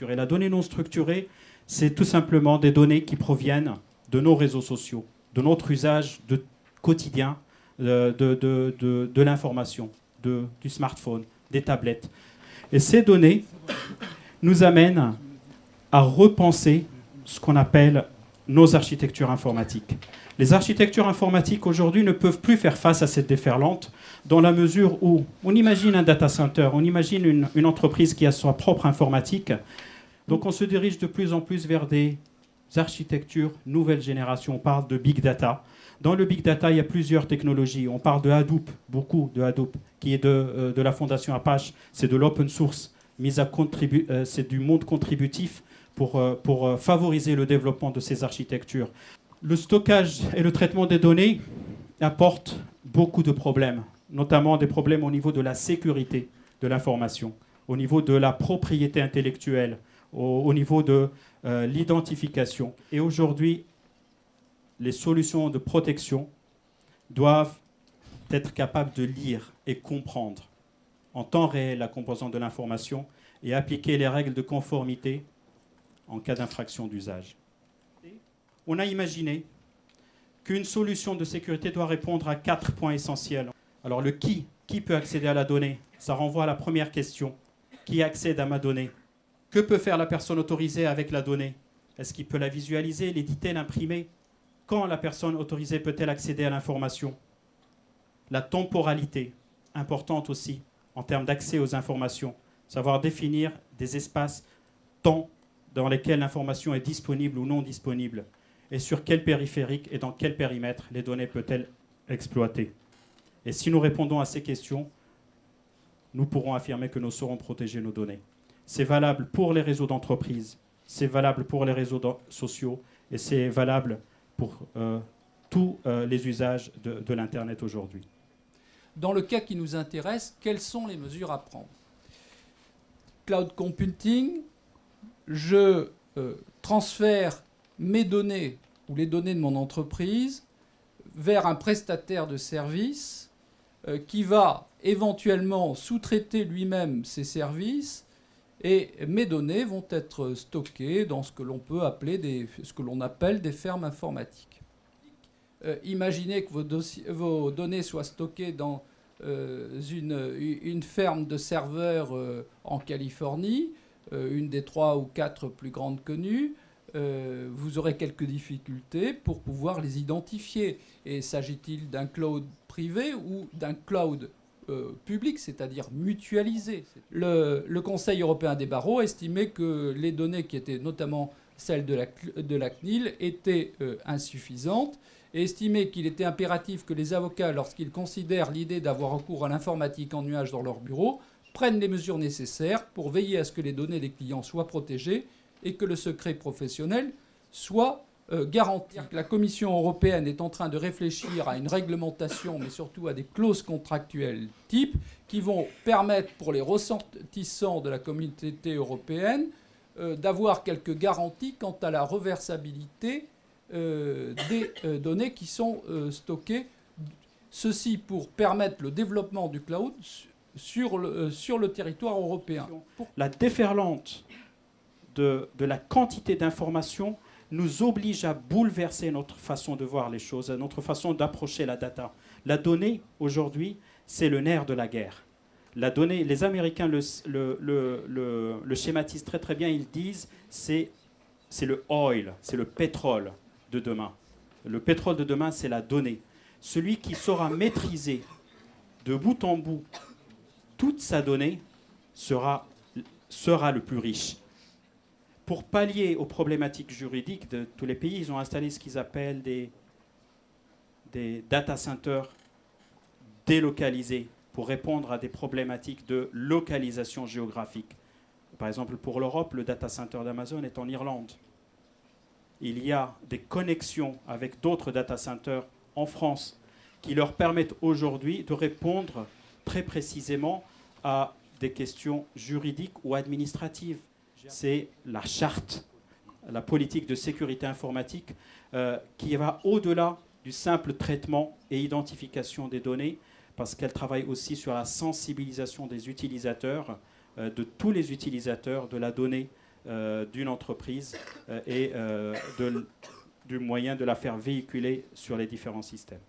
Et la donnée non structurée, c'est tout simplement des données qui proviennent de nos réseaux sociaux, de notre usage quotidien de l'information, du smartphone, des tablettes. Et ces données nous amènent à repenser ce qu'on appelle nos architectures informatiques. Les architectures informatiques aujourd'hui ne peuvent plus faire face à cette déferlante dans la mesure où on imagine un data center, on imagine une entreprise qui a sa propre informatique. Donc on se dirige de plus en plus vers des architectures nouvelle génération. On parle de big data. Dans le big data, il y a plusieurs technologies. On parle de Hadoop, beaucoup de Hadoop, qui est de la fondation Apache. C'est de l'open source, c'est du monde contributif pour favoriser le développement de ces architectures. Le stockage et le traitement des données apportent beaucoup de problèmes, notamment des problèmes au niveau de la sécurité de l'information, au niveau de la propriété intellectuelle, au niveau de l'identification. Et aujourd'hui, les solutions de protection doivent être capables de lire et comprendre en temps réel la composante de l'information et appliquer les règles de conformité en cas d'infraction d'usage. On a imaginé qu'une solution de sécurité doit répondre à 4 points essentiels. Alors le qui peut accéder à la donnée? Ça renvoie à la première question. Qui accède à ma donnée? Que peut faire la personne autorisée avec la donnée? Est-ce qu'il peut la visualiser, l'éditer, l'imprimer? Quand la personne autorisée peut-elle accéder à l'information? La temporalité, importante aussi en termes d'accès aux informations. Savoir définir des espaces temps dans lesquels l'information est disponible ou non disponible. Et sur quel périphérique et dans quel périmètre les données peut-elles exploiter. Et si nous répondons à ces questions, nous pourrons affirmer que nous saurons protéger nos données. C'est valable pour les réseaux d'entreprise, c'est valable pour les réseaux sociaux et c'est valable pour tous les usages de l'Internet aujourd'hui. Dans le cas qui nous intéresse, quelles sont les mesures à prendre? Cloud computing, je transfère mes données ou les données de mon entreprise vers un prestataire de services qui va éventuellement sous-traiter lui-même ces services et mes données vont être stockées dans ce que l'on peut appeler ce que l'on appelle des fermes informatiques. Imaginez que vos données soient stockées dans une ferme de serveurs en Californie, une des 3 ou 4 plus grandes connues. Vous aurez quelques difficultés pour pouvoir les identifier. Et s'agit-il d'un cloud privé ou d'un cloud public, c'est-à-dire mutualisé? Le Conseil européen des barreaux a estimé que les données qui étaient notamment celles de la CNIL étaient insuffisantes et estimé qu'il était impératif que les avocats, lorsqu'ils considèrent l'idée d'avoir recours à l'informatique en nuage dans leur bureau, prennent les mesures nécessaires pour veiller à ce que les données des clients soient protégées et que le secret professionnel soit garanti. La Commission européenne est en train de réfléchir à une réglementation, mais surtout à des clauses contractuelles type, qui vont permettre pour les ressortissants de la communauté européenne d'avoir quelques garanties quant à la reversabilité des données qui sont stockées. Ceci pour permettre le développement du cloud sur le territoire européen. La déferlante de la quantité d'informations nous oblige à bouleverser notre façon de voir les choses, notre façon d'approcher la data. La donnée, aujourd'hui, c'est le nerf de la guerre. La donnée, les Américains le schématisent très très bien, ils disent c'est le oil, c'est le pétrole de demain. Le pétrole de demain, c'est la donnée. Celui qui saura maîtriser de bout en bout toute sa donnée sera le plus riche. Pour pallier aux problématiques juridiques de tous les pays, ils ont installé ce qu'ils appellent des data centers délocalisés pour répondre à des problématiques de localisation géographique. Par exemple, pour l'Europe, le data center d'Amazon est en Irlande. Il y a des connexions avec d'autres data centers en France qui leur permettent aujourd'hui de répondre très précisément à des questions juridiques ou administratives. C'est la charte, la politique de sécurité informatique qui va au-delà du simple traitement et identification des données, parce qu'elle travaille aussi sur la sensibilisation des utilisateurs, de tous les utilisateurs de la donnée d'une entreprise et du moyen de la faire véhiculer sur les différents systèmes.